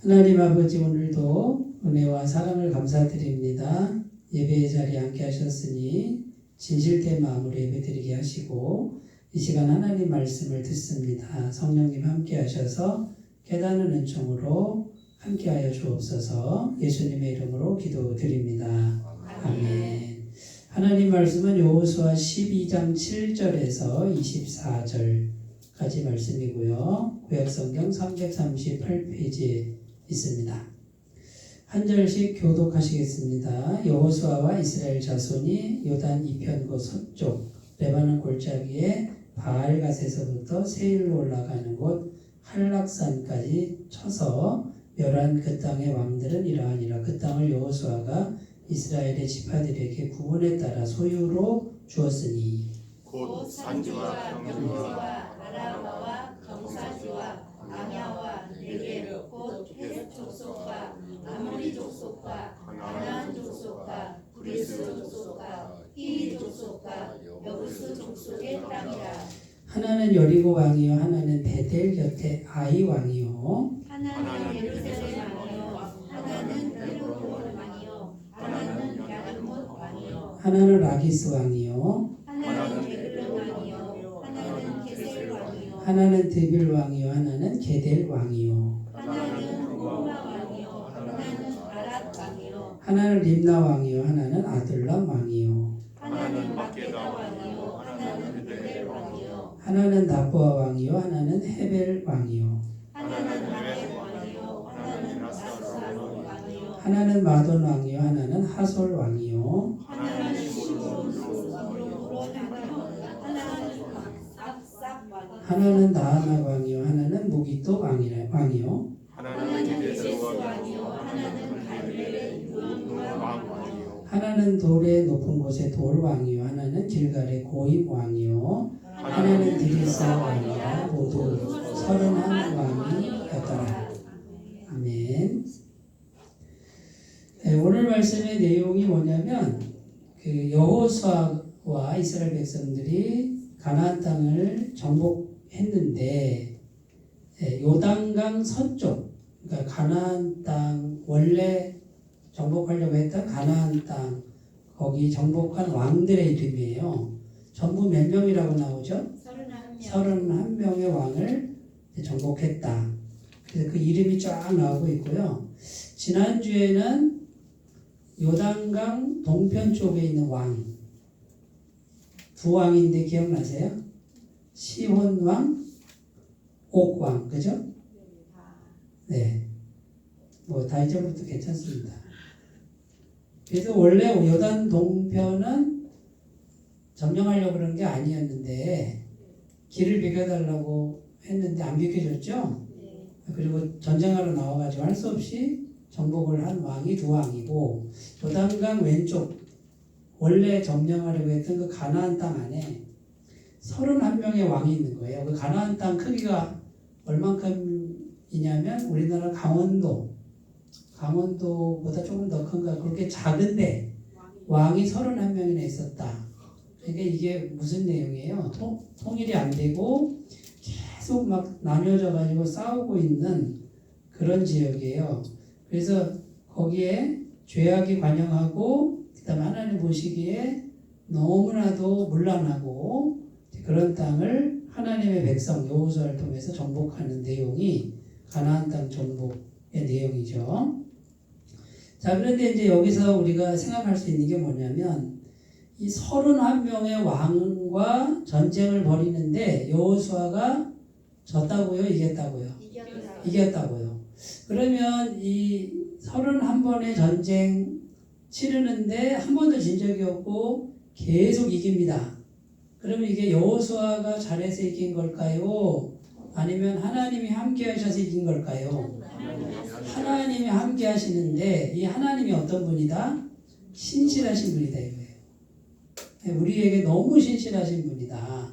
하나님 아버지, 오늘도 은혜와 사랑을 감사드립니다. 예배의 자리에 함께 하셨으니 진실된 마음으로 예배드리게 하시고 이 시간 하나님 말씀을 듣습니다. 성령님 함께 하셔서 깨닫는 은총으로 함께 하여 주옵소서. 예수님의 이름으로 기도드립니다. 아멘. 하나님 말씀은 여호수아 12장 7절에서 24절까지 말씀이고요. 구약성경 338페이지에 있습니다. 한 절씩 교독하시겠습니다. 여호수아와 이스라엘 자손이 요단 이편고 서쪽 레바논 골짜기에 바알갓에서부터 세일로 올라가는 곳 할락산까지 쳐서 멸한 그 땅의 왕들은 이러하니라. 그 땅을 여호수아가 이스라엘의 지파들에게 구분에 따라 소유로 주었으니 곧 산지와 평지와 아라바와 경사지와 아냐와 네게르 곧 헤스 족속과 아모리 족속과 가나안 족속과 브리스 족속과 히위 족속과 여부스 족속의 땅이라. 하나는 여리고 왕이요 하나는 베델 곁에 아이 왕이요 하나는 예루살렘 왕이요 하나는 헬로돈 왕이요 하나는 야르못 왕이요 하나는 라기스 왕이요 하나는 에글론 왕이요 하나는 게셀 왕이요 하나는 드빌 왕이요 하나는 게델 왕이요 하나는 호마 왕이요 하나는 아랏 왕이요 하나는 림나 왕이요 하나는 아둘람 왕이요 하나는 마게다 왕이요 하나는 베델 왕이요 하나는 나보아 왕이요 하나는 헤벨 왕이요 하나는 마레 왕이요 하나는 나사론 왕이요 하나는 마돈 왕이요 하나는 하솔 왕이요 하나는 시므론 왕이요 하나는 싹싹 왕이요 하나는 나아나 왕이요 하나는 무기또 왕이요 하나는 게데스 왕이요 하나는 갈멜의 왕이요 하나는 돌의 높은 곳의 돌 왕이요 하나는 길갈의 고임 왕이요 하나는 드리사 왕이요 모두 31왕이었더라. 아멘. 네, 오늘 말씀의 내용이 뭐냐면 그 여호수아와 이스라엘 백성들이 가나안 땅을 정복했는데 요단강 서쪽, 그러니까 가나안 땅 원래 정복하려고 했던 가나안 땅 거기 정복한 왕들의 이름이에요. 전부 몇 명이라고 나오죠? 31명의 왕을 정복했다. 그래서 그 이름이 쫙 나오고 있고요. 지난주에는 요단강 동편 쪽에 있는 왕, 두 왕인데 기억나세요? 시혼왕, 옥왕, 그죠? 네. 뭐 다 이제부터 괜찮습니다. 그래서 원래 요단 동편은 점령하려고 그런 게 아니었는데 길을 비켜달라고 했는데 안 비켜줬죠? 그리고 전쟁하러 나와가지고 할 수 없이 정복을 한 왕이 두 왕이고 요단강 왼쪽 원래 점령하려고 했던 그 가나안 땅 안에 31명의 왕이 있는 거예요. 그 가나안 땅 크기가 얼만큼이냐면 우리나라 강원도보다 조금 더 큰가 그렇게 작은데 왕이 31명이나 있었다. 그러니까 이게 무슨 내용이에요? 통일이 안 되고 계속 막 나뉘어져 가지고 싸우고 있는 그런 지역이에요. 그래서 거기에 죄악이 관영하고 그다음에 하나님 보시기에 너무나도 문란하고 그런 땅을 하나님의 백성 여호수아를 통해서 정복하는 내용이 가나안 땅 정복의 내용이죠. 자, 그런데 이제 여기서 우리가 생각할 수 있는 게 뭐냐면 이 31명의 왕과 전쟁을 벌이는데 여호수아가 졌다고요? 이겼다고요? 이겼다고요. 그러면 이 31번의 전쟁 치르는데 한 번도 진 적이 없고 계속 이깁니다. 그러면 이게 여호수아가 잘해서 이긴 걸까요? 아니면 하나님이 함께 하셔서 이긴 걸까요? 하나님이 함께 하시는데 이 하나님이 어떤 분이다? 신실하신 분이다 이거예요. 우리에게 너무 신실하신 분이다.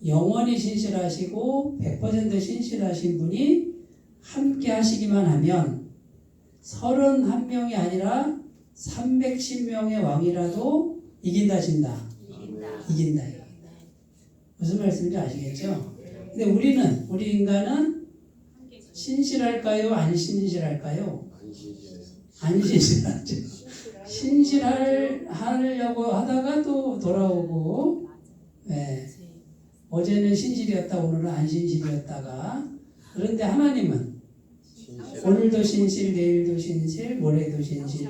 영원히 신실하시고 100% 신실하신 분이 함께 하시기만 하면 31명이 아니라 310명의 왕이라도 이긴다 진다. 이긴다. 무슨 말씀인지 아시겠죠? 근데 우리 인간은 신실할까요? 안 신실할까요? 안신실해요. 안 신실하죠. 신실하려고 하다가 또 돌아오고, 예. 어제는 신실이었다, 오늘은 안 신실이었다가. 그런데 하나님은 신실. 오늘도 신실, 내일도 신실, 모레도 신실.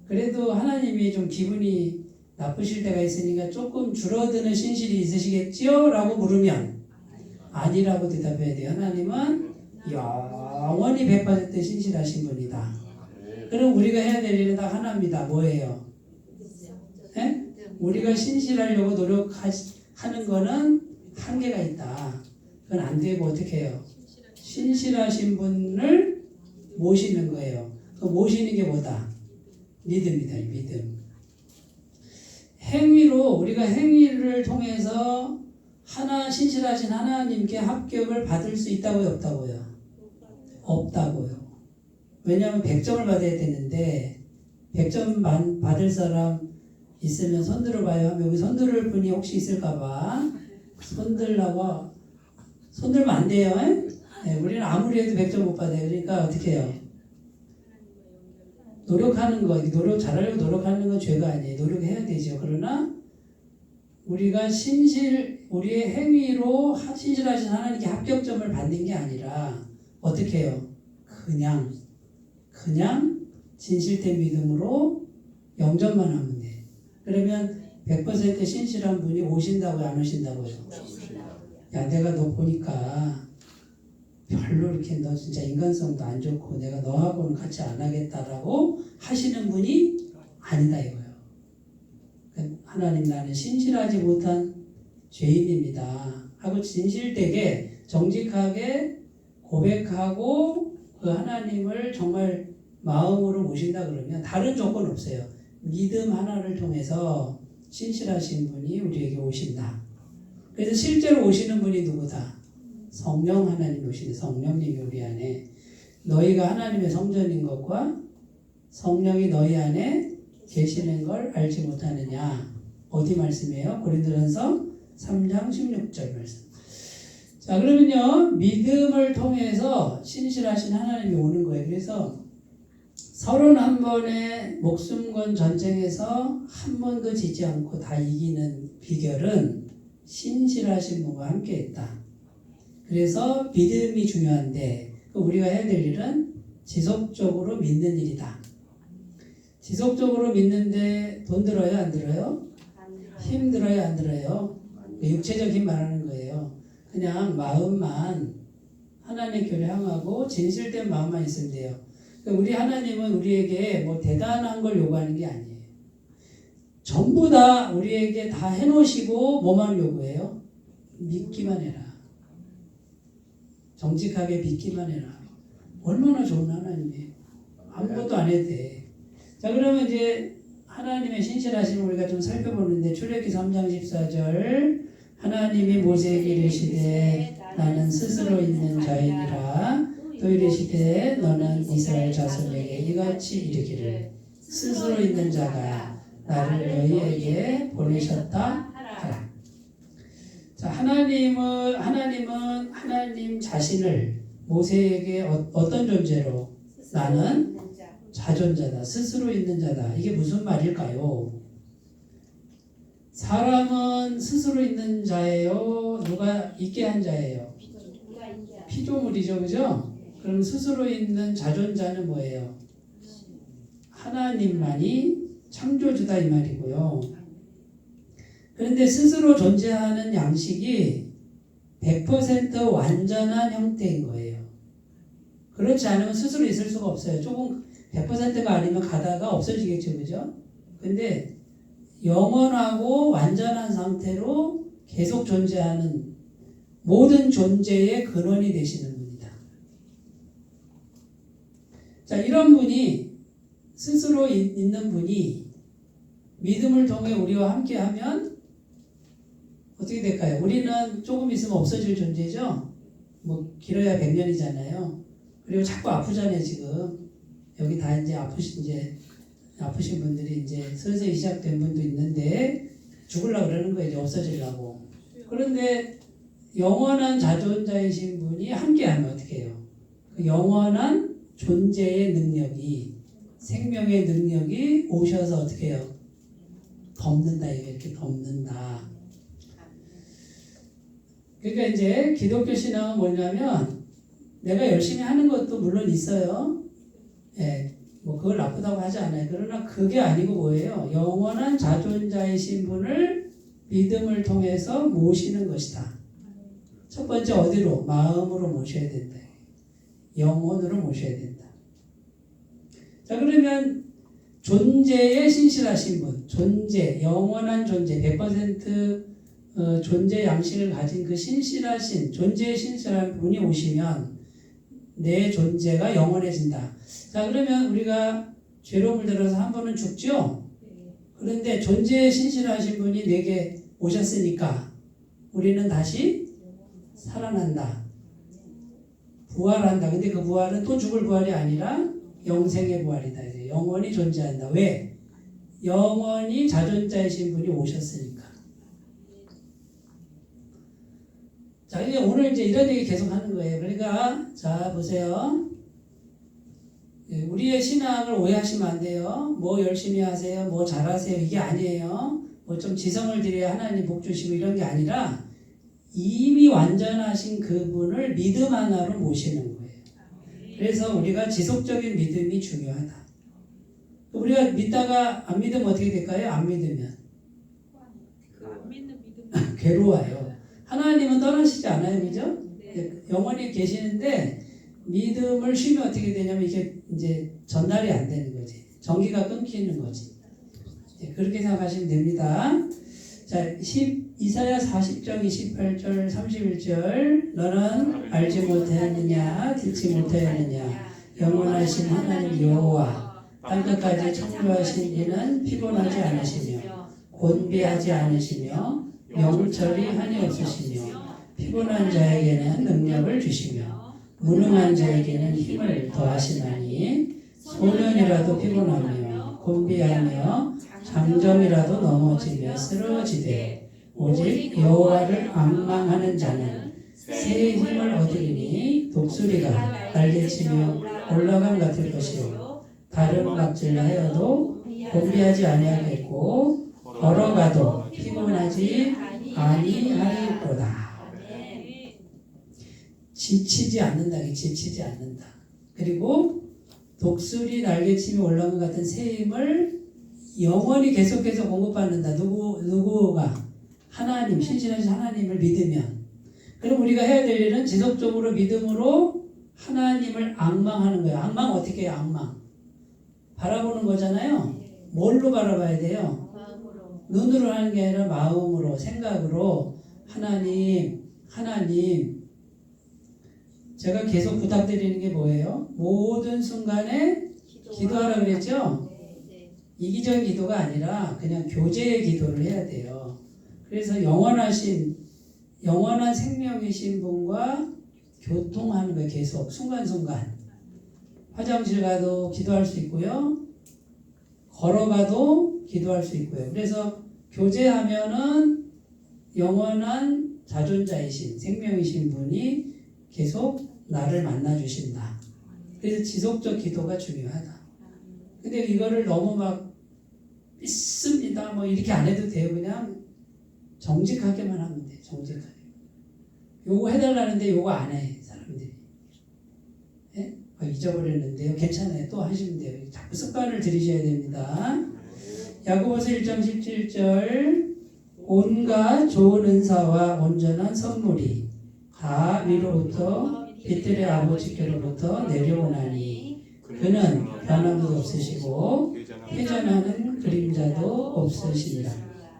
그래도 하나님이 좀 기분이 나쁘실 때가 있으니까 조금 줄어드는 신실이 있으시겠지요? 라고 물으면 아니라고 대답해야 돼요. 하나님은 영원히 100% 신실하신 분이다. 그럼 우리가 해야 될 일은 딱 하나입니다. 뭐예요? 예? 우리가 신실하려고 노력하는 거는 한계가 있다. 그건 안 되고 어떻게 해요? 신실하신 분을 모시는 거예요. 그 모시는 게 뭐다? 믿음이다. 믿음. 행위로 우리가 행위를 통해서 신실하신 하나님께 합격을 받을 수 있다고요? 없다고요? 없다고요. 왜냐하면 100점을 받아야 되는데 100점 받을 사람 있으면 손 들어봐요. 하면 여기 손 들을 분이 혹시 있을까봐 손 들면 안 돼요. 네, 우리는 아무리 해도 100점 못 받아요. 그러니까 어떻게 해요? 노력하는 거, 잘하려고 노력하는 건 죄가 아니에요. 노력해야 되죠. 그러나 우리가 우리의 행위로 신실하신 하나님께 합격점을 받는 게 아니라 어떻게 해요? 그냥 진실된 믿음으로 0점만 하면 돼. 그러면 100% 신실한 분이 오신다고요? 안 오신다고요? 야, 내가 너 보니까 별로 이렇게 너 진짜 인간성도 안 좋고 내가 너하고는 같이 안 하겠다라고 하시는 분이 아니다 이거예요. 하나님, 나는 신실하지 못한 죄인입니다 하고 진실되게 정직하게 고백하고 그 하나님을 정말 마음으로 모신다 그러면 다른 조건 없어요. 믿음 하나를 통해서 신실하신 분이 우리에게 오신다. 그래서 실제로 오시는 분이 누구다? 성령 하나님이 오시는 성령님이 우리 안에, 너희가 하나님의 성전인 것과 성령이 너희 안에 계시는 걸 알지 못하느냐. 어디 말씀이에요? 고린도전서 3장 16절 말씀. 자, 그러면요, 믿음을 통해서 신실하신 하나님이 오는 거예요. 그래서 31번의 목숨 건 전쟁에서 한 번도 지지 않고 다 이기는 비결은 신실하신 분과 함께 했다. 그래서 믿음이 중요한데 우리가 해야 될 일은 지속적으로 믿는 일이다. 지속적으로 믿는데 돈 들어요? 안 들어요? 힘 들어요? 안 들어요? 육체적 힘 말하는 거예요. 그냥 마음만 하나님 교를 향하고 진실된 마음만 있으면 돼요. 우리 하나님은 우리에게 뭐 대단한 걸 요구하는 게 아니에요. 전부 다 우리에게 다 해놓으시고 뭐만 요구해요? 믿기만 해라. 정직하게 믿기만 해라. 얼마나 좋은 하나님이에요. 아무것도 안 해도 돼. 자, 그러면 이제 하나님의 신실하심을 우리가 좀 살펴보는데 출애굽기 3장 14절 하나님이 모세에게 이르시되 나는 스스로 있는 자이니라. 또 이르시되 너는 이스라엘 자손에게 이같이 이르기를 스스로 있는 자가 나를 너희에게 보내셨다 하라. 자, 하나님은 하나님 자신을 모세에게 어떤 존재로? 나는 자존자다. 스스로 있는 자다. 이게 무슨 말일까요? 사람은 스스로 있는 자예요? 누가 있게 한 자예요? 피조물이죠. 그죠? 그럼 스스로 있는 자존자는 뭐예요? 하나님만이 창조주다 이 말이고요. 그런데 스스로 존재하는 양식이 100% 완전한 형태인 거예요. 그렇지 않으면 스스로 있을 수가 없어요. 조금 100%가 아니면 가다가 없어지겠죠. 그죠? 근데 영원하고 완전한 상태로 계속 존재하는 모든 존재의 근원이 되시는 분이다. 자, 이런 분이 스스로 있는 분이 믿음을 통해 우리와 함께하면 어떻게 될까요? 우리는 조금 있으면 없어질 존재죠. 뭐 길어야 100년이잖아요. 그리고 자꾸 아프잖아요. 지금 여기 다 이제 아프신 분들이 이제 슬슬 시작된 분도 있는데 죽으려고 그러는 거예요. 이제 없어지려고. 그런데 영원한 자존자이신 분이 함께하면 어떻게 해요? 그 영원한 존재의 능력이 생명의 능력이 오셔서 어떻게 해요? 덮는다. 이렇게 덮는다. 그러니까 이제 기독교 신앙은 뭐냐면 내가 열심히 하는 것도 물론 있어요. 예, 뭐 그걸 나쁘다고 하지 않아요. 그러나 그게 아니고 뭐예요? 영원한 자존자이신 분을 믿음을 통해서 모시는 것이다. 첫 번째 어디로? 마음으로 모셔야 된다. 영혼으로 모셔야 된다. 자, 그러면 존재에 신실하신 분, 존재, 영원한 존재, 100% 존재 양식을 가진 그 신실하신, 존재에 신실한 분이 오시면 내 존재가 영원해진다. 자, 그러면 우리가 죄로 물들어서 한 번은 죽죠? 그런데 존재에 신실하신 분이 내게 오셨으니까 우리는 다시 살아난다. 부활한다. 근데 그 부활은 또 죽을 부활이 아니라 영생의 부활이다. 이제 영원히 존재한다. 왜? 영원히 자존자이신 분이 오셨으니까. 자, 이제 오늘 이제 이런 얘기 계속 하는 거예요. 그러니까, 자, 보세요. 우리의 신앙을 오해하시면 안 돼요. 뭐 열심히 하세요. 뭐 잘하세요. 이게 아니에요. 뭐 좀 지성을 들여야 하나님 복 주시고 이런 게 아니라 이미 완전하신 그분을 믿음 하나로 모시는 거예요. 그래서 우리가 지속적인 믿음이 중요하다. 우리가 믿다가 안 믿으면 어떻게 될까요? 안 믿으면 안 믿는 믿음. 괴로워요. 하나님은 떠나시지 않아요, 그죠? 영원히 계시는데 믿음을 쉬면 어떻게 되냐면 이게 이제 전달이 안 되는 거지. 전기가 끊기는 거지. 그렇게 생각하시면 됩니다. 자, 이사야 40장 28절 31절 너는 알지 못하였느냐 듣지 못하였느냐 영원하신 하나님 여호와 땅끝까지 창조하신 이는 피곤하지 않으시며 곤비하지 않으시며 영철이 한이 없으시며 피곤한 자에게는 능력을 주시며 무능한 자에게는 힘을 더하시나니 소년이라도 피곤하며 곤비하며 장정이라도 넘어지며 쓰러지되 오직 여호와를 앙망하는 자는 새 힘을 얻으리니 독수리가 날개치며 올라감 같을 것이요 다른 막질라 하여도 곤비하지 아니하겠고 걸어가도 피곤하지 아니하리로다. 지치지 않는다. 지치지 않는다. 그리고 독수리 날개치며 올라감 같은 새 힘을 영원히 계속해서 공급받는다. 누구가? 하나님, 신실하신 하나님을 믿으면. 그럼 우리가 해야 될 일은 지속적으로 믿음으로 하나님을 앙망하는 거예요. 앙망 어떻게 해요? 앙망. 바라보는 거잖아요. 뭘로 바라봐야 돼요? 눈으로 하는 게 아니라 마음으로, 생각으로 하나님. 제가 계속 부탁드리는 게 뭐예요? 모든 순간에 기도하라고 그랬죠? 이기적인 기도가 아니라 그냥 교제의 기도를 해야 돼요. 그래서 영원한 생명이신 분과 교통하는 거예요. 계속 순간순간. 화장실 가도 기도할 수 있고요. 걸어가도 기도할 수 있고요. 그래서 교제하면은 영원한 자존자이신 생명이신 분이 계속 나를 만나주신다. 그래서 지속적 기도가 중요하다. 근데 이거를 너무 막 믿습니다 뭐 이렇게 안 해도 돼요. 그냥 정직하게만 하면 돼요. 정직하게. 요거 해달라는데 요거 안 해 사람들이. 예? 잊어버렸는데요. 괜찮아요. 또 하시면 돼요. 자꾸 습관을 들이셔야 됩니다. 야고보서 1장 17절 온갖 좋은 은사와 온전한 선물이 다 위로부터 빛들의 아버지께로부터 내려오나니 그는 변함도 없으시고 회전하는 그림자도 없으신다.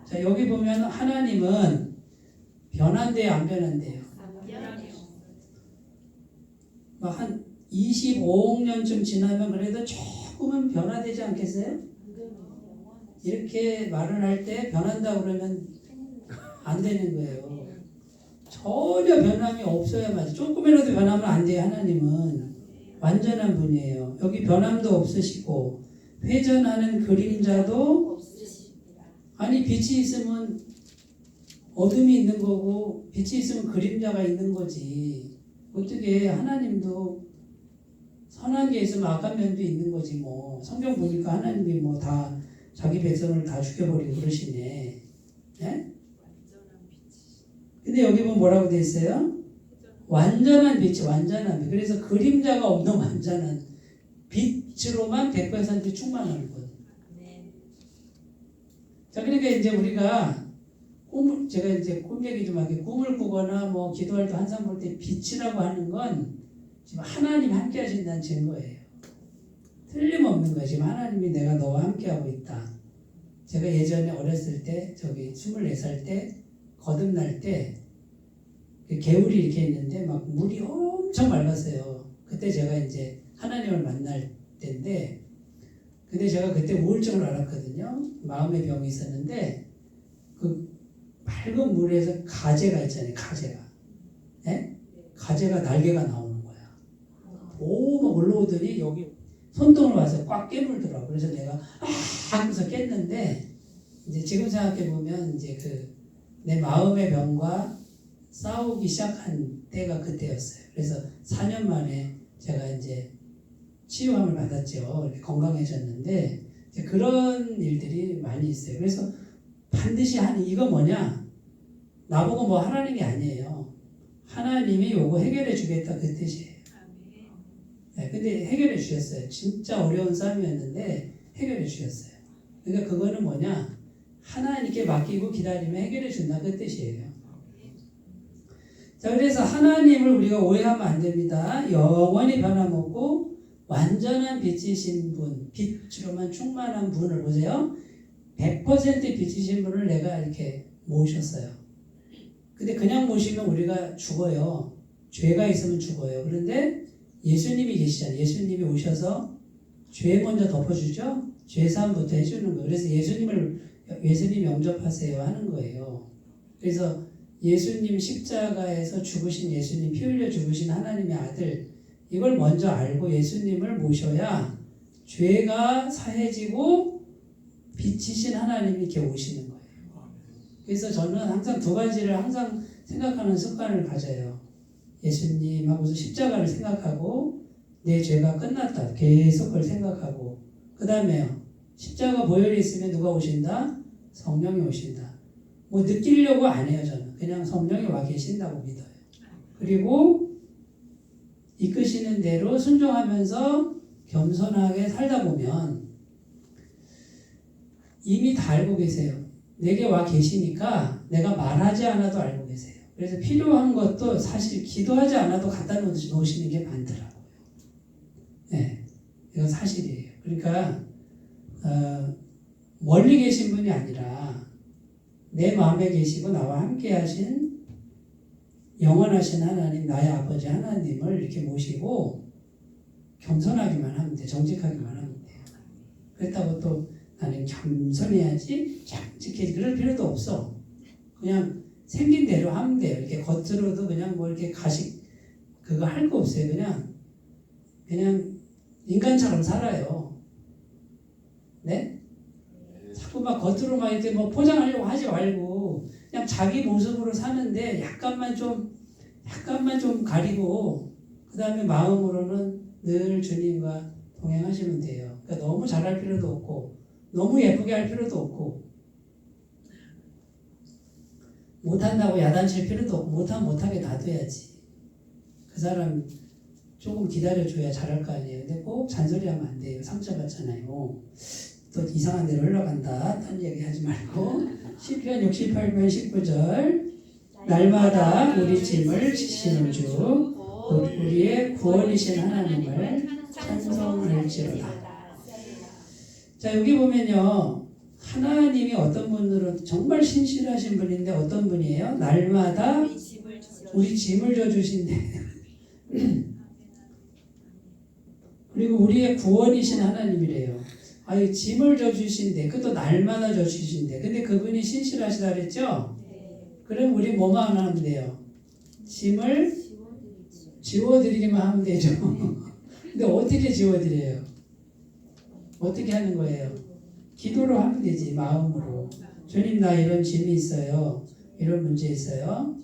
자, 여기 보면 하나님은 변한대요, 안 변한대요? 막 한 25억 년쯤 지나면 그래도 조금은 변화되지 않겠어요? 이렇게 말을 할 때 변한다고 그러면 안 되는 거예요. 전혀 변함이 없어야 맞아요. 조금이라도 변하면 안 돼요. 하나님은 완전한 분이에요. 여기 변함도 없으시고 회전하는 그림자도 아니 빛이 있으면 어둠이 있는 거고 빛이 있으면 그림자가 있는 거지. 어떻게 하나님도 선한 게 있으면 악한 면도 있는 거지 뭐. 성경 보니까 하나님이 뭐 다 자기 백성을 다 죽여버리고 그러시네. 예? 근데 여기 보면 뭐라고 돼 있어요? 완전한 빛이 완전한 빛. 그래서 그림자가 없는 완전한 빛으로만 100% 충만한 것. 자, 그러니까 이제 우리가 제가 이제 꿈 얘기 좀 하게 꿈을 꾸거나 뭐 기도할 때 환상 볼 때 빛이라고 하는 건 지금 하나님 함께 하신다는 증거예요. 틀림없는 거예요. 지금 하나님이 내가 너와 함께 하고 있다. 제가 예전에 어렸을 때 저기 24살 때 거듭날 때 개울이 이렇게 있는데 막 물이 엄청 맑았어요. 그때 제가 이제 하나님을 만날 때인데 근데 제가 그때 우울증을 앓았거든요. 마음의 병이 있었는데 그 맑은 물에서 가재가 있잖아요. 가재가. 네? 가재가 날개가 나오는 거야. 오, 막 올라오더니 여기 손등을 와서 꽉 깨물더라고. 그래서 내가 하면서 깼는데 이제 지금 생각해 보면 이제 그 내 마음의 병과 싸우기 시작한 때가 그때였어요. 그래서 4년 만에 제가 이제 치유함을 받았죠. 이렇게 건강해졌는데 이제 그런 일들이 많이 있어요. 그래서 반드시 이거 뭐냐? 나보고 뭐 하라는 게 아니에요. 하나님이 요거 해결해 주겠다 그 뜻이에요. 네, 근데 해결해 주셨어요. 진짜 어려운 싸움이었는데 해결해 주셨어요. 그러니까 그거는 뭐냐? 하나님께 맡기고 기다리면 해결해 준다 그 뜻이에요. 자, 그래서 하나님을 우리가 오해하면 안 됩니다. 영원히 변함없고 완전한 빛이신 분, 빛으로만 충만한 분을 보세요. 100% 빛이신 분을 내가 이렇게 모셨어요. 근데 그냥 모시면 우리가 죽어요. 죄가 있으면 죽어요. 그런데 예수님이 계시잖아요. 예수님이 오셔서 죄 먼저 덮어주죠. 죄 사함부터 해주는 거예요. 그래서 예수님 영접하세요 하는 거예요. 그래서 예수님 십자가에서 죽으신 예수님, 피 흘려 죽으신 하나님의 아들, 이걸 먼저 알고 예수님을 모셔야 죄가 사해지고 빛이신 하나님이 이렇게 오시는 거예요. 그래서 저는 항상 두 가지를 항상 생각하는 습관을 가져요. 예수님 하고서 십자가를 생각하고 내 죄가 끝났다. 계속 그걸 생각하고 그 다음에요. 십자가 보혈이 있으면 누가 오신다? 성령이 오신다. 뭐 느끼려고 안 해요. 저는 그냥 성령이 와 계신다고 믿어요. 그리고 이끄시는 대로 순종하면서 겸손하게 살다 보면 이미 다 알고 계세요. 내게 와 계시니까 내가 말하지 않아도 알고 계세요. 그래서 필요한 것도 사실 기도하지 않아도 갖다 놓으시는 게 많더라고요. 네, 이건 사실이에요. 그러니까 멀리 계신 분이 아니라 내 마음에 계시고 나와 함께 하신 영원하신 하나님, 나의 아버지 하나님을 이렇게 모시고 겸손하기만 하면 돼. 정직하기만 하면 돼요. 그렇다고 또 나는 겸손해야지, 정직해야지 그럴 필요도 없어. 그냥 생긴 대로 하면 돼요. 이렇게 겉으로도 그냥 뭐 이렇게 그거 할 거 없어요. 그냥 인간처럼 살아요. 네? 자꾸 막 겉으로 막 이렇게 뭐 포장하려고 하지 말고 그냥 자기 모습으로 사는데 약간만 좀 가리고 그 다음에 마음으로는 늘 주님과 동행하시면 돼요. 그러니까 너무 잘할 필요도 없고 너무 예쁘게 할 필요도 없고 못한다고 야단칠 필요도 없고 못하면 못하게 놔둬야지. 그 사람 조금 기다려줘야 잘할 거 아니에요. 근데 꼭 잔소리하면 안 돼요. 상처받잖아요. 또 이상한 데로 흘러간다. 딴 얘기 하지 말고 시편 68편 19절 날마다 우리 짐을 지시는 주 우리의 구원이신 하나님을 찬송할지로다. 자, 여기 보면요. 하나님이 어떤 분으로 정말 신실하신 분인데 어떤 분이에요? 날마다 우리 짐을 져주신대. 그리고 우리의 구원이신 하나님이래요. 아유, 짐을 져주신대. 그것도 날마다 져주신대. 근데 그분이 신실하시다 그랬죠? 그럼 우리 뭐만 하면 돼요? 짐을 지워드리기만 하면 되죠. 근데 어떻게 지워드려요? 어떻게 하는 거예요? 기도로 하면 되지. 마음으로. 주님, 나 이런 짐이 있어요. 이런 문제 있어요.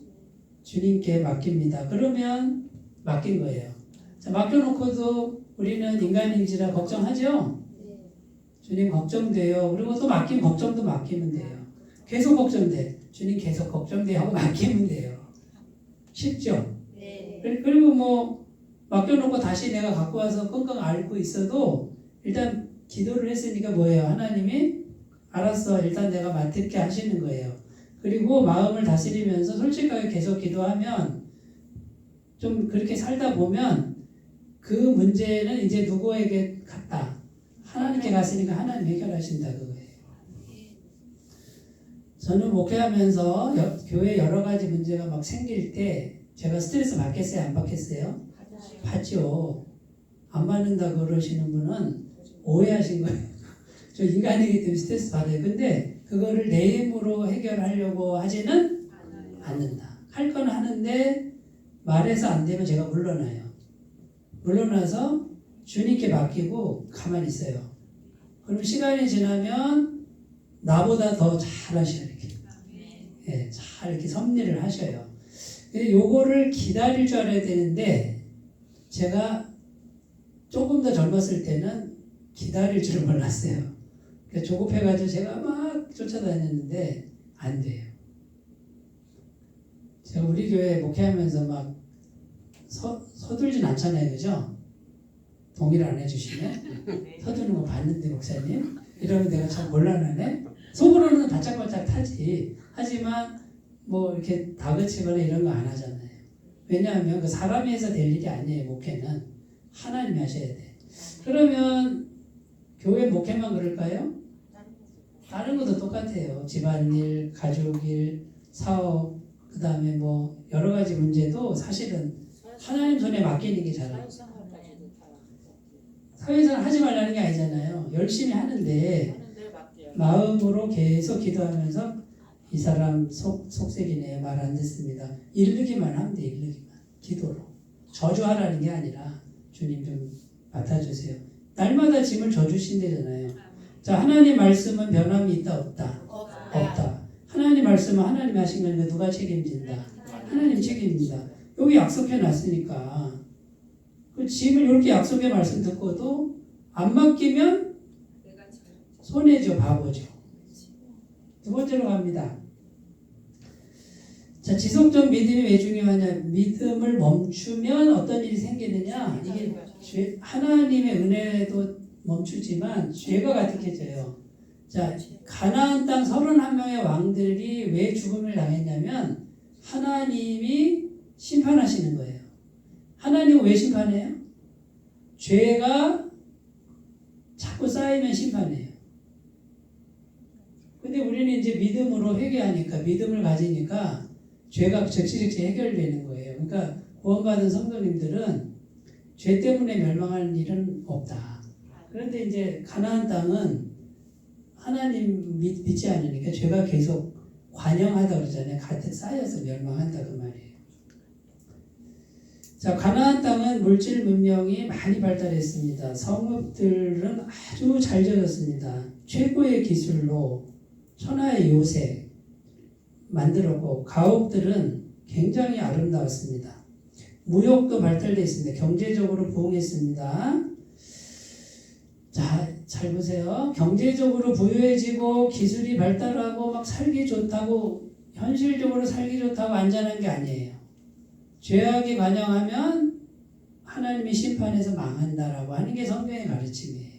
주님께 맡깁니다. 그러면 맡긴 거예요. 자, 맡겨놓고도 우리는 인간인지라 걱정하죠? 주님 걱정돼요. 그리고 또 걱정도 맡기면 돼요. 계속 걱정돼. 주님 계속 걱정돼 하고 맡기면 돼요. 쉽죠? 그리고 뭐 맡겨놓고 다시 내가 갖고 와서 끙끙 앓고 있어도 일단 기도를 했으니까 뭐예요? 하나님이 알았어. 일단 내가 맡을게 하시는 거예요. 그리고 마음을 다스리면서 솔직하게 계속 기도하면 좀 그렇게 살다 보면 그 문제는 이제 누구에게 갔다. 하나님께 갔으니까 하나님 해결하신다 그거예요. 저는 목회하면서 교회 여러 가지 문제가 막 생길 때 제가 스트레스 받겠어요? 안 받겠어요? 받죠. 안 받는다 그러시는 분은 오해하신 거예요. 저 인간이기 때문에 스트레스 받아요. 근데 그거를 내 힘으로 해결하려고 하지는 않는다. 할 건 하는데 말해서 안 되면 제가 물러나요. 물러나서 주님께 맡기고 가만히 있어요. 그럼 시간이 지나면 나보다 더 잘하셔요. 이렇게. 예, 잘 이렇게 섭리를 하셔요. 근데 요거를 기다릴 줄 알아야 되는데 제가 조금 더 젊었을 때는 기다릴 줄 몰랐어요. 그러니까 조급해가지고 제가 막 쫓아다녔는데 안 돼요. 제가 우리 교회 목회하면서 막 서둘진 않잖아요. 그죠? 동의를 안 해주시면 서두는 거 봤는데 목사님 이러면 내가 참 곤란하네. 속으로는 바짝바짝 타지. 하지만 뭐 이렇게 다그치거나 이런 거 안 하잖아요. 왜냐하면 그 사람이 해서 될 일이 아니에요. 목회는 하나님이 하셔야 돼. 그러면 교회 목회만 그럴까요? 다른 것도 똑같아요. 집안일, 가족일, 사업, 그 다음에 뭐 여러 가지 문제도 사실은 하나님 손에 맡기는 게 잘해요. 사회생활 하지 말라는 게 아니잖아요. 열심히 하는데 마음으로 계속 기도하면서 이 사람 속색이네, 말 안 듣습니다. 이르기만 하면 돼. 이르기만. 기도로. 저주하라는 게 아니라 주님 좀 맡아주세요. 날마다 짐을 져주신대잖아요. 자, 하나님 말씀은 변함이 있다 없다? 없다. 하나님 말씀은 하나님 하신 거니까 누가 책임진다? 하나님 책임집니다. 여기 약속해 놨으니까 그 짐을 이렇게 약속의 말씀 듣고도 안 맡기면 손해죠. 바보죠. 두 번째로 갑니다. 자, 지속적 믿음이 왜 중요하냐? 믿음을 멈추면 어떤 일이 생기느냐? 이게 하나님의 은혜도 멈추지만 죄가 가득해져요. 자, 가나안 땅 31명의 왕들이 왜 죽음을 당했냐면 하나님이 심판하시는 거예요. 하나님은 왜 심판해요? 죄가 자꾸 쌓이면 심판해요. 근데 우리는 이제 믿음으로 회개하니까, 믿음을 가지니까 죄가 즉시 해결되는 거예요. 그러니까 구원받은 성도님들은 죄 때문에 멸망할 일은 없다. 그런데 이제 가나안 땅은 하나님 믿지 않으니까 죄가 계속 관영하다 그러잖아요. 가득 쌓여서 멸망한다 그 말이에요. 자, 가나안 땅은 물질 문명이 많이 발달했습니다. 성읍들은 아주 잘 지어졌습니다. 최고의 기술로 천하의 요새 만들었고 가옥들은 굉장히 아름다웠습니다. 무역도 발달되어 있습니다. 경제적으로 부흥했습니다. 자, 잘 보세요. 경제적으로 부유해지고 기술이 발달하고 막 살기 좋다고 현실적으로 살기 좋다고 안전한 게 아니에요. 죄악이 관영하면 하나님이 심판해서 망한다라고 하는 게 성경의 가르침이에요.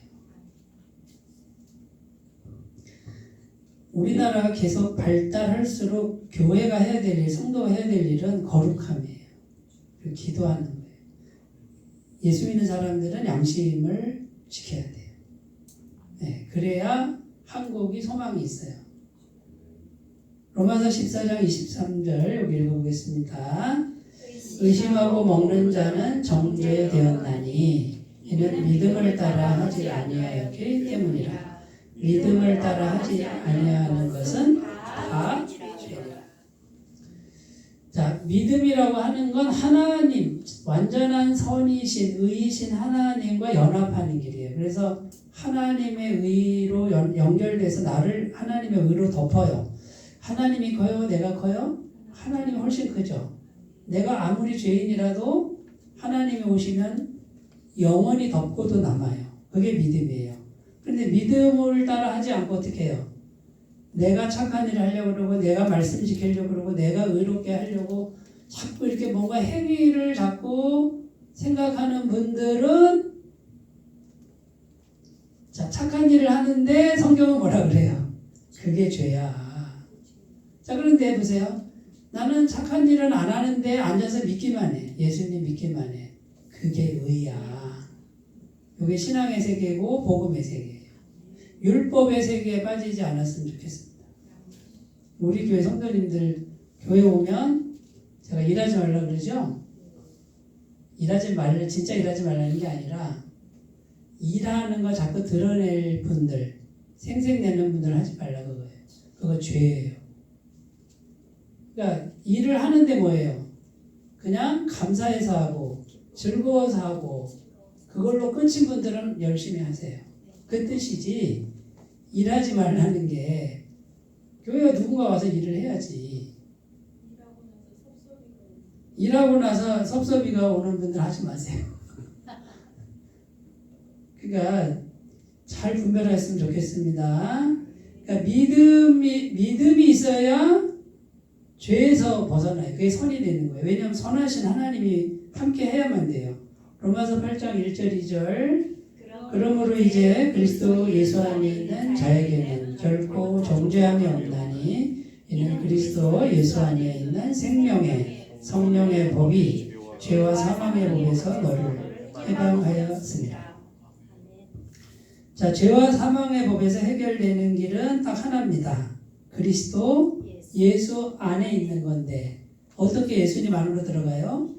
우리나라가 계속 발달할수록 교회가 해야 될 일, 성도가 해야 될 일은 거룩함이에요. 기도하는 거예요. 예수 믿는 사람들은 양심을 지켜야 돼요. 네, 그래야 한국이 소망이 있어요. 로마서 14장 23절 여기 읽어보겠습니다. 의심하고 먹는 자는 정죄되었나니 이는 믿음을 따라 하지 아니하였기 때문이라. 믿음을 따라 하지 아니하는 것은 다 죄라. 자, 믿음이라고 하는 건 하나님, 완전한 선이신, 의이신 하나님과 연합하는 길이에요. 그래서 하나님의 의로 연결돼서 나를 하나님의 의로 덮어요. 하나님이 커요? 내가 커요? 하나님이 훨씬 크죠. 내가 아무리 죄인이라도 하나님이 오시면 영원히 덮고도 남아요. 그게 믿음이에요. 그런데 믿음을 따라 하지 않고 어떻게 해요? 내가 착한 일을 하려고 그러고 내가 말씀 지키려고 그러고 내가 의롭게 하려고 자꾸 이렇게 뭔가 행위를 자꾸 생각하는 분들은 자, 착한 일을 하는데 성경은 뭐라 그래요? 그게 죄야. 자, 그런데 보세요. 나는 착한 일은 안 하는데 앉아서 믿기만 해. 예수님 믿기만 해. 그게 의야. 이게 신앙의 세계고 복음의 세계예요. 율법의 세계에 빠지지 않았으면 좋겠습니다. 우리 교회 성도님들 교회 오면 제가 일하지 말라 그러죠? 진짜 일하지 말라는 게 아니라 일하는 거 자꾸 드러낼 분들, 생색내는 분들 하지 말라 그거예요. 그거 죄예요. 그러니까 일을 하는데 뭐예요? 그냥 감사해서 하고 즐거워서 하고 그걸로 끝인 분들은 열심히 하세요. 그 뜻이지 일하지 말라는 게 교회가 누군가 와서 일을 해야지. 일하고 나서 섭섭이가 오는 분들 하지 마세요. 그러니까 잘 분별했으면 좋겠습니다. 그러니까 믿음이 있어야 죄에서 벗어나요. 그게 선이 되는 거예요. 왜냐하면 선하신 하나님이 함께 해야만 돼요. 로마서 8장 1절 2절 그러므로 이제 그리스도 예수 안에 있는 자에게는 결코 정죄함이 없나니 이는 그리스도 예수 안에 있는 생명의 성령의 법이 죄와 사망의 법에서 너를 해방하였습니다. 자, 죄와 사망의 법에서 해결되는 길은 딱 하나입니다. 그리스도 예수 안에 있는 건데 어떻게 예수님 안으로 들어가요?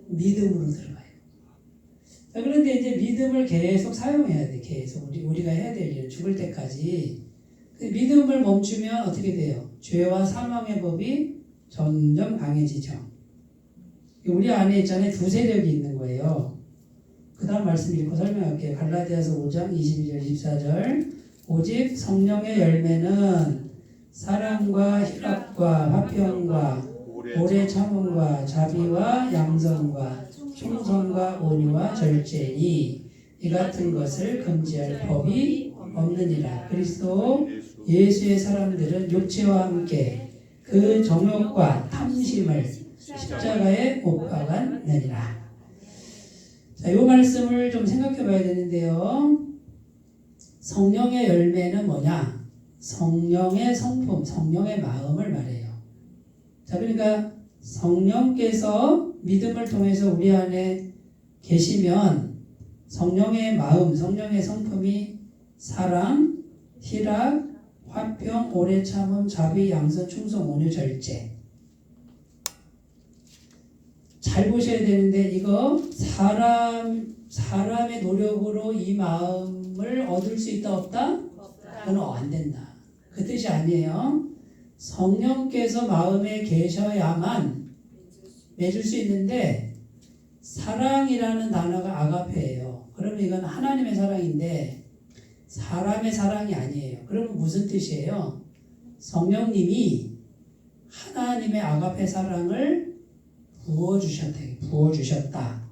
믿음으로 들어가요. 자, 그런데 이제 믿음을 계속 사용해야 돼. 계속 우리가 해야 될 일은 죽을 때까지. 믿음을 멈추면 어떻게 돼요? 죄와 사망의 법이 점점 강해지죠. 우리 안에 있잖아요. 두 세력이 있는 거예요. 그 다음 말씀 읽고 설명할게요. 갈라디아서 5장 22절 24절 오직 성령의 열매는 사랑과 희락과 화평과 오래 참음과 자비와 양선과 충성과 온유와 절제니 이 같은 것을 금지할 법이 없느니라. 그리스도 예수의 사람들은 육체와 함께 그 정욕과 탐심을 십자가에 못 박았느니라. 자, 이 말씀을 좀 생각해 봐야 되는데요. 성령의 열매는 뭐냐? 성령의 성품, 성령의 마음을 말해요. 자, 그러니까 성령께서 믿음을 통해서 우리 안에 계시면 성령의 마음, 성령의 성품이 사랑, 희락, 화평, 오래 참음, 자비, 양선, 충성, 온유, 절제. 잘 보셔야 되는데 이거 사람의 노력으로 이 마음을 얻을 수 있다 없다? 그건 안 된다. 그 뜻이 아니에요. 성령께서 마음에 계셔야만 맺을 수 있는데 사랑이라는 단어가 아가페예요. 그러면 이건 하나님의 사랑인데 사람의 사랑이 아니에요. 그러면 무슨 뜻이에요? 성령님이 하나님의 아가페 사랑을 부어주셨다.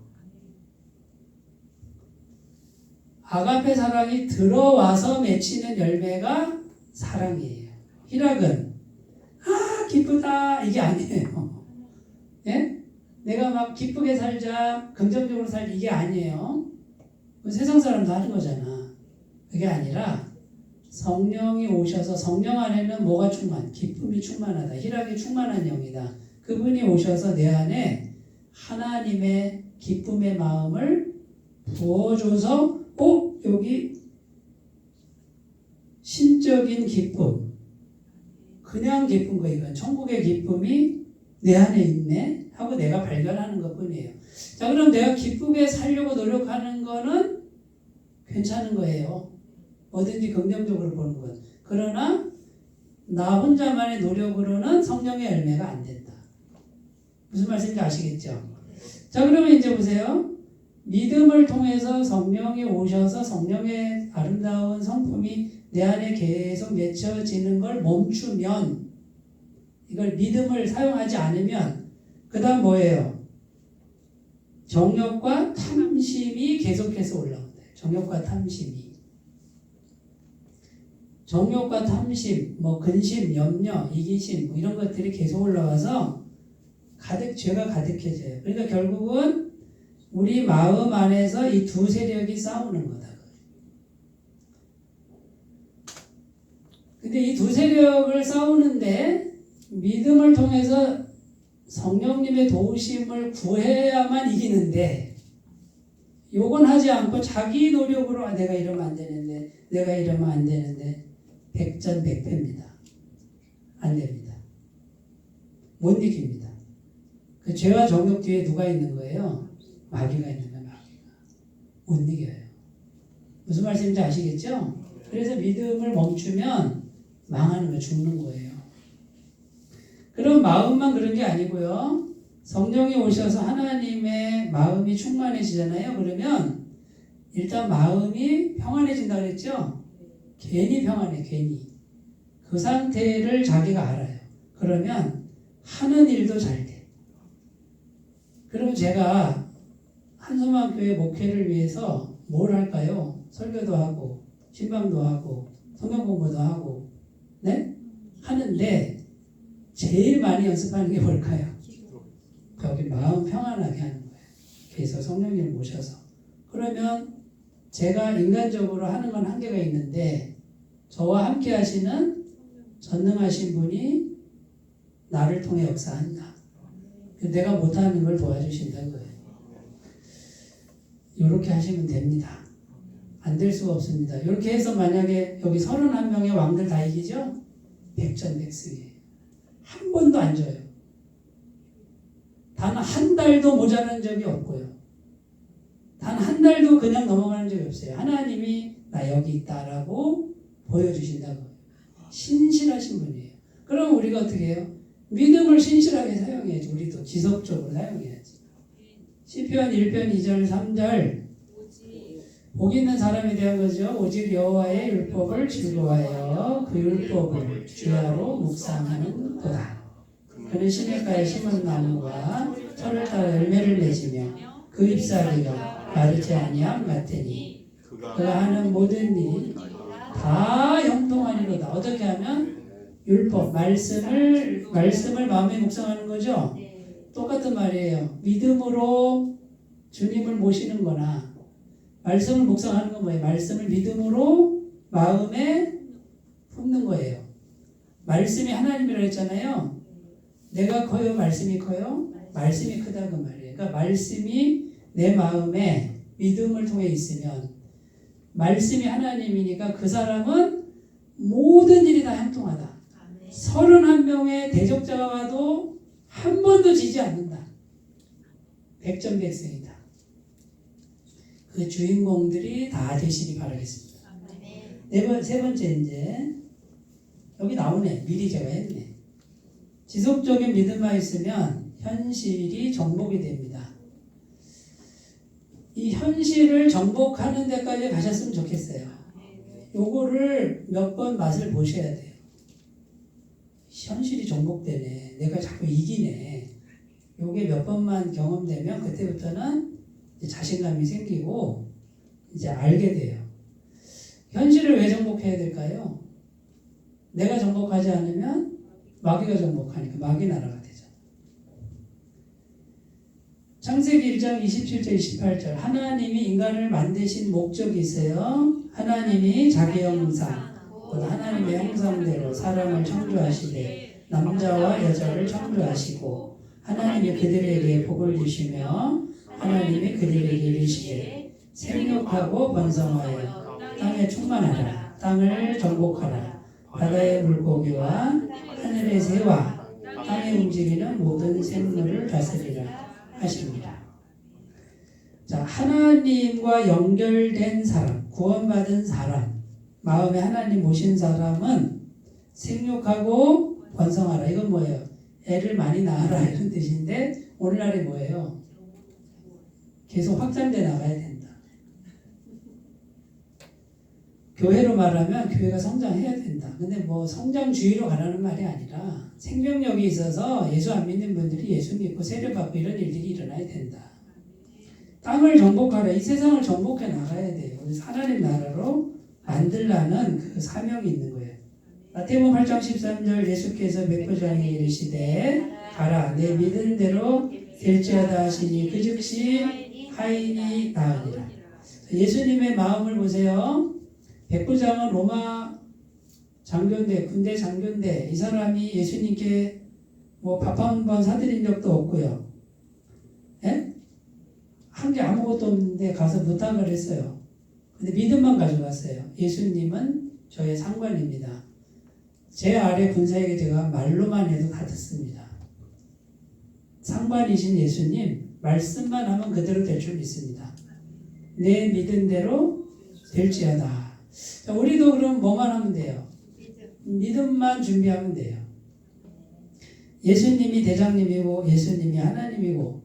아가페 사랑이 들어와서 맺히는 열매가 사랑이에요. 희락은 기쁘다 이게 아니에요. 예? 내가 막 기쁘게 살자, 긍정적으로 살자 이게 아니에요. 세상 사람도 하는 거잖아. 그게 아니라 성령이 오셔서 성령 안에는 뭐가 기쁨이 충만하다. 희락이 충만한 영이다. 그분이 오셔서 내 안에 하나님의 기쁨의 마음을 부어줘서 여기 신적인 기쁨, 그냥 기쁜 거 이건 천국의 기쁨이 내 안에 있네 하고 내가 발견하는 것뿐이에요. 자, 그럼 내가 기쁘게 살려고 노력하는 거는 괜찮은 거예요. 뭐든지 긍정적으로 보는 것. 그러나 나 혼자만의 노력으로는 성령의 열매가 안 된다. 무슨 말씀인지 아시겠죠? 자, 그러면 이제 보세요. 믿음을 통해서 성령이 오셔서 성령의 아름다운 성품이 내 안에 계속 맺혀지는 걸 멈추면, 이걸 믿음을 사용하지 않으면 그 다음 뭐예요? 정욕과 탐심이 계속해서 올라온다. 정욕과 탐심이. 정욕과 탐심, 뭐 근심, 염려, 이기심 뭐 이런 것들이 계속 올라와서 죄가 가득해져요. 그러니까 결국은 우리 마음 안에서 이 두 세력이 싸우는 거다. 근데 이 두 세력을 싸우는데 믿음을 통해서 성령님의 도우심을 구해야만 이기는데 요건 하지 않고 자기 노력으로 내가 이러면 안 되는데 내가 이러면 안 되는데 백전백패입니다. 안 됩니다. 못 이깁니다. 그 죄와 정욕 뒤에 누가 있는 거예요? 마귀가 있는 거예요. 마귀가. 못 이겨요. 무슨 말씀인지 아시겠죠? 그래서 믿음을 멈추면 망하는 거예요. 죽는 거예요. 그럼 마음만 그런 게 아니고요. 성령이 오셔서 하나님의 마음이 충만해지잖아요. 그러면 일단 마음이 평안해진다 그랬죠? 괜히 평안해. 괜히. 그 상태를 자기가 알아요. 그러면 하는 일도 잘 돼. 그럼 제가 한소만 교회 목회를 위해서 뭘 할까요? 설교도 하고 신방도 하고 성경 공부도 하고 네? 하는데 제일 많이 연습하는 게 뭘까요? 여기 마음 평안하게 하는 거예요. 그래서 성령님을 모셔서. 그러면 제가 인간적으로 하는 건 한계가 있는데 저와 함께 하시는 전능하신 분이 나를 통해 역사한다. 내가 못하는 걸 도와주신다는 거예요. 이렇게 하시면 됩니다. 안 될 수가 없습니다. 이렇게 해서 만약에 여기 31명의 왕들 다 이기죠? 백전백승이에요. 한 번도 안 져요. 단 한 달도 모자란 적이 없고요. 단 한 달도 그냥 넘어가는 적이 없어요. 하나님이 나 여기 있다라고 보여주신다고. 신실하신 분이에요. 그럼 우리가 어떻게 해요? 믿음을 신실하게 사용해야지. 우리도 지속적으로 사용해야지. 시편 1편 2절 3절 복 있는 사람에 대한 거죠. 오직 여호와의 율법을 즐거워하여 그 율법을 주야로 묵상하는 도다. 그는 시냇가에 심은 나무와 철을 따라 열매를 맺으며 그 잎사귀가 마르지 아니함 같으니 그가 하는 모든 일이 다 형통하리로다. 어떻게 하면? 율법, 말씀을 마음에 묵상하는 거죠. 똑같은 말이에요. 믿음으로 주님을 모시는 거나 말씀을 묵상하는 건 뭐예요? 말씀을 믿음으로 마음에 품는 거예요. 말씀이 하나님이라고 했잖아요. 내가 커요? 말씀이 커요? 말씀이 크다 그 말이에요. 그러니까 말씀이 내 마음에 믿음을 통해 있으면 말씀이 하나님이니까 그 사람은 모든 일이 다 형통하다. 31명의 대적자가 와도 한 번도 지지 않는다. 백전백승이다. 그 주인공들이 다 되시기 바라겠습니다. 세 번째 이제 여기 나오네. 미리 제가 했네. 지속적인 믿음만 있으면 현실이 정복이 됩니다. 이 현실을 정복하는 데까지 가셨으면 좋겠어요. 요거를 몇 번 맛을 보셔야 돼요. 현실이 정복되네. 내가 자꾸 이기네. 요게 몇 번만 경험되면 그때부터는 이제 자신감이 생기고 이제 알게 돼요. 현실을 왜 정복해야 될까요? 내가 정복하지 않으면 마귀가 정복하니까 마귀 나라가 되죠. 창세기 1장 27절 28절 하나님이 인간을 만드신 목적이 있어요. 하나님이 자기 형상 곧 하나님의 형상대로 사람을 창조하시되 남자와 여자를 창조하시고 하나님이 그들에게 복을 주시며 하나님이 그들에게 이르시되 생육하고 번성하여 땅에 충만하라. 땅을 정복하라. 바다의 물고기와 하늘의 새와 땅에 움직이는 모든 생물을 다스리라 하십니다. 자, 하나님과 연결된 사람, 구원받은 사람, 마음에 하나님 모신 사람은 생육하고 번성하라. 이건 뭐예요? 애를 많이 낳아라 이런 뜻인데 오늘날에 뭐예요? 계속 확장돼 나가야 된다. 교회로 말하면 교회가 성장해야 된다. 근데 뭐 성장주의로 가라는 말이 아니라 생명력이 있어서 예수 안 믿는 분들이 예수 믿고 세례받고 이런 일들이 일어나야 된다. 땅을 정복하라. 이 세상을 정복해 나가야 돼요. 그래서 하나님 나라로 만들라는 그 사명이 있는 거예요. 마태복음 8장 13절 예수께서 백부장에게 이르시되 가라 내 믿은 대로 될지어다 하시니 그 즉시 하인이 나으니라. 예수님의 마음을 보세요. 백부장은 로마 장교인데 군대 장교인데 이 사람이 예수님께 뭐 밥 한 번 사드린 적도 없고요. 예? 한 게 아무것도 없는데 가서 부탁을 했어요. 근데 믿음만 가져갔어요. 예수님은 저의 상관입니다. 제 아래 군사에게 제가 말로만 해도 다 듣습니다. 상관이신 예수님 말씀만 하면 그대로 될 줄 믿습니다. 내 믿은 대로 될지어다. 자, 우리도 그럼 뭐만 하면 돼요? 믿음만 준비하면 돼요. 예수님이 대장님이고 예수님이 하나님이고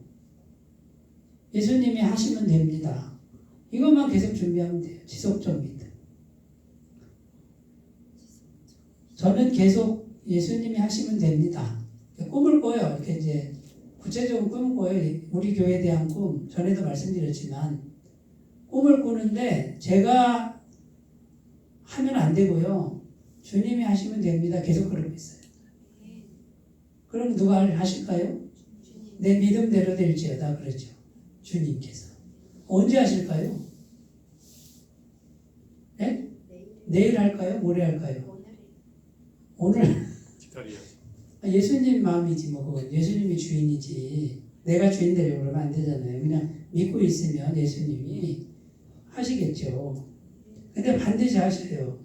예수님이 하시면 됩니다. 이것만 계속 준비하면 돼요. 지속적 믿음. 저는 계속 예수님이 하시면 됩니다. 꿈을 꿔요. 이렇게 이제 구체적으로 꿈을 꿔요. 우리 교회에 대한 꿈. 전에도 말씀드렸지만 꿈을 꾸는데 제가 하면 안 되고요. 주님이 하시면 됩니다. 계속 그러고 있어요. 그럼 누가 하실까요? 내 믿음대로 될지어다 그러죠. 주님께서. 언제 하실까요? 네? 내일 할까요? 모레 할까요? 오늘. 예수님 마음이지 뭐 그건. 예수님이 주인이지. 내가 주인 되려고 그러면 안 되잖아요. 그냥 믿고 있으면 예수님이 하시겠죠. 근데 반드시 하셔요.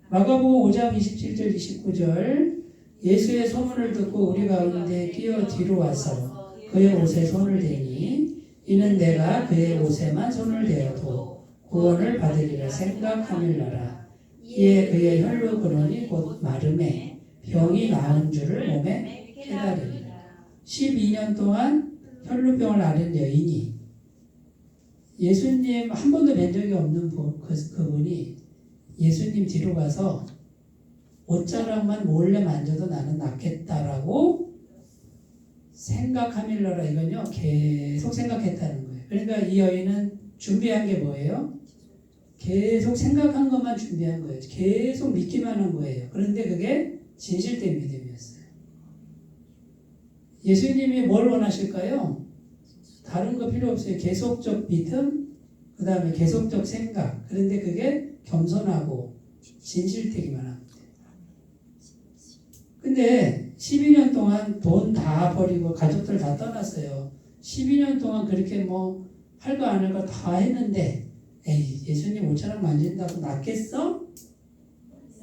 마가복음 5장 27절 29절 예수의 소문을 듣고 우리 가운데 뛰어 뒤로 와서 그의 옷에 손을 대니 이는 내가 그의 옷에만 손을 대어도 구원을 받으리라 생각하밀러라. 이에 그의 혈루 근원이 곧 마름에 병이 나은 줄을 몸에 깨달으리라. 12년 동안 혈루병을 앓은 여인이 예수님 한 번도 뵌 적이 없는 그분이 예수님 뒤로 가서 옷자락만 몰래 만져도 나는 낫겠다라고 생각하밀러라. 이건요 계속 생각했다는 거예요. 그러니까 이 여인은 준비한 게 뭐예요? 계속 생각한 것만 준비한 거예요. 계속 믿기만 한 거예요. 그런데 그게 진실된 믿음이었어요. 예수님이 뭘 원하실까요? 다른 거 필요 없어요. 계속적 믿음, 그 다음에 계속적 생각. 그런데 그게 겸손하고 진실되기만 합니다. 근데 12년 동안 돈 다 버리고 가족들 다 떠났어요. 12년 동안 그렇게 뭐 할 거 안 할 거 다 했는데 에이 예수님 옷자락 만진다고 낫겠어?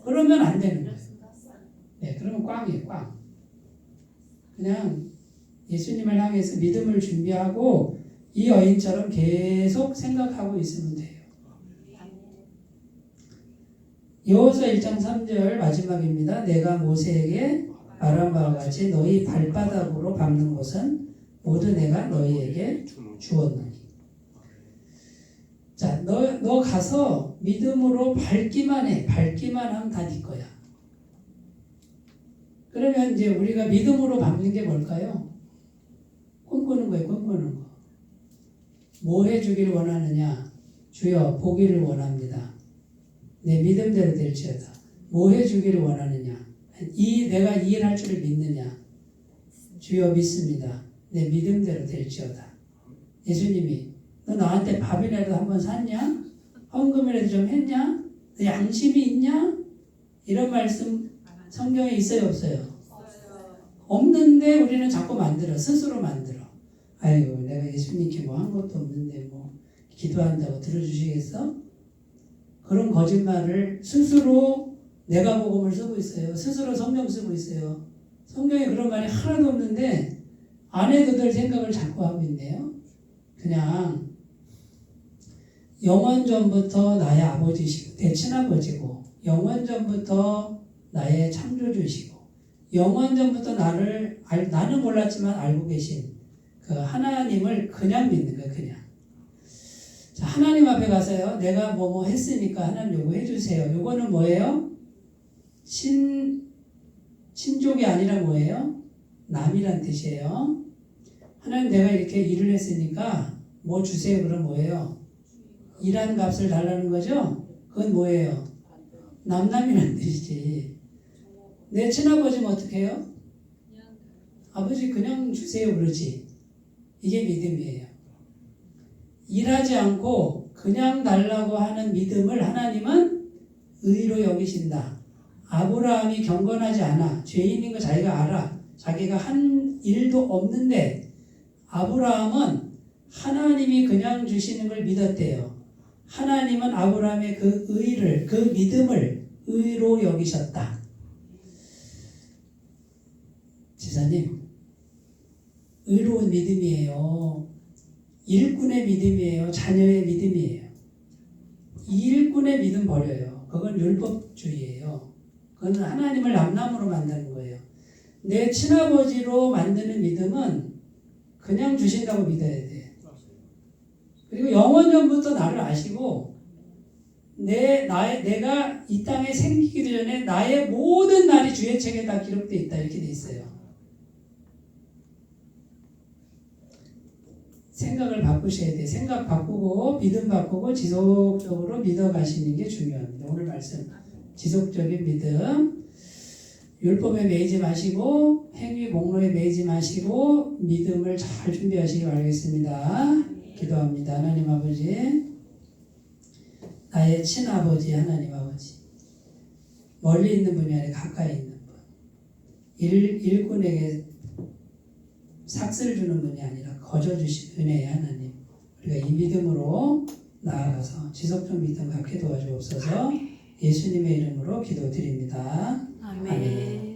그러면 안 되는 거예요. 네, 그러면 꽝이에요. 꽝. 그냥 예수님을 향해서 믿음을 준비하고 이 여인처럼 계속 생각하고 있으면 돼요. 여호수아 1장 3절 마지막입니다. 내가 모세에게 말한 바와 같이 너희 발바닥으로 밟는 것은 모두 내가 너희에게 주었노니. 자, 너 가서 믿음으로 밟기만 해. 밟기만 하면 다 네 거야. 그러면 이제 우리가 믿음으로 밟는 게 뭘까요? 꿈꾸는 거예요. 꿈꾸는 거. 뭐 해주길 원하느냐? 주여 보기를 원합니다. 내 믿음대로 될지어다. 뭐 해주기를 원하느냐? 내가 이 일 할 줄을 믿느냐? 주여 믿습니다. 내 믿음대로 될지어다. 예수님이 너 나한테 밥이라도 한번 샀냐? 헌금이라도 좀 했냐? 너 양심이 있냐? 이런 말씀 성경에 있어요 없어요? 없는데 우리는 자꾸 만들어. 스스로 만들어. 아이고 내가 예수님께 뭐 한 것도 없는데 뭐 기도한다고 들어주시겠어? 그런 거짓말을 스스로 내가 복음을 쓰고 있어요. 스스로 성경 쓰고 있어요. 성경에 그런 말이 하나도 없는데 안 해도 될 생각을 자꾸 하고 있네요. 그냥 영원전부터 나의 아버지시고 내 친아버지고 영원전부터 나의 창조주시고 영원전부터 나는 몰랐지만 알고 계신 그 하나님을 그냥 믿는 거예요. 그냥. 자, 하나님 앞에 가서요. 내가 뭐 했으니까 하나님 요거 해주세요. 요거는 뭐예요? 친족이 아니라 뭐예요? 남이란 뜻이에요. 하나님 내가 이렇게 일을 했으니까 뭐 주세요 그럼 뭐예요? 일한 값을 달라는 거죠? 그건 뭐예요? 남남이라는 뜻이지. 내 친아버지면 어떻게 해요? 아버지 그냥 주세요 그러지. 이게 믿음이에요. 일하지 않고 그냥 달라고 하는 믿음을 하나님은 의로 여기신다. 아브라함이 경건하지 않아. 죄인인 거 자기가 알아. 자기가 한 일도 없는데 아브라함은 하나님이 그냥 주시는 걸 믿었대요. 하나님은 아브라함의 그 의를, 그 믿음을 의로 여기셨다. 지사님, 의로운 믿음이에요. 일꾼의 믿음이에요. 자녀의 믿음이에요. 이 일꾼의 믿음 버려요. 그건 율법주의예요. 그건 하나님을 남남으로 만드는 거예요. 내 친아버지로 만드는 믿음은 그냥 주신다고 믿어야 돼. 그리고 영원전부터 나를 아시고 내가 이 땅에 생기기도 전에 나의 모든 날이 주의 책에 다 기록되어 있다 이렇게 돼 있어요. 생각을 바꾸셔야 돼. 생각 바꾸고 믿음 바꾸고 지속적으로 믿어가시는 게 중요합니다. 오늘 말씀 지속적인 믿음, 율법에 매이지 마시고 행위 공로에 매이지 마시고 믿음을 잘 준비하시기 바라겠습니다. 기도합니다. 하나님 아버지, 나의 친아버지 하나님 아버지, 멀리 있는 분이 아니라 가까이 있는 분, 일꾼에게 삭스를 주는 분이 아니라 거저 주신 은혜의 하나님, 우리가 이 믿음으로 나아가서 지속적 믿음 갖게 도와주옵소서. 예수님의 이름으로 기도드립니다. 아멘.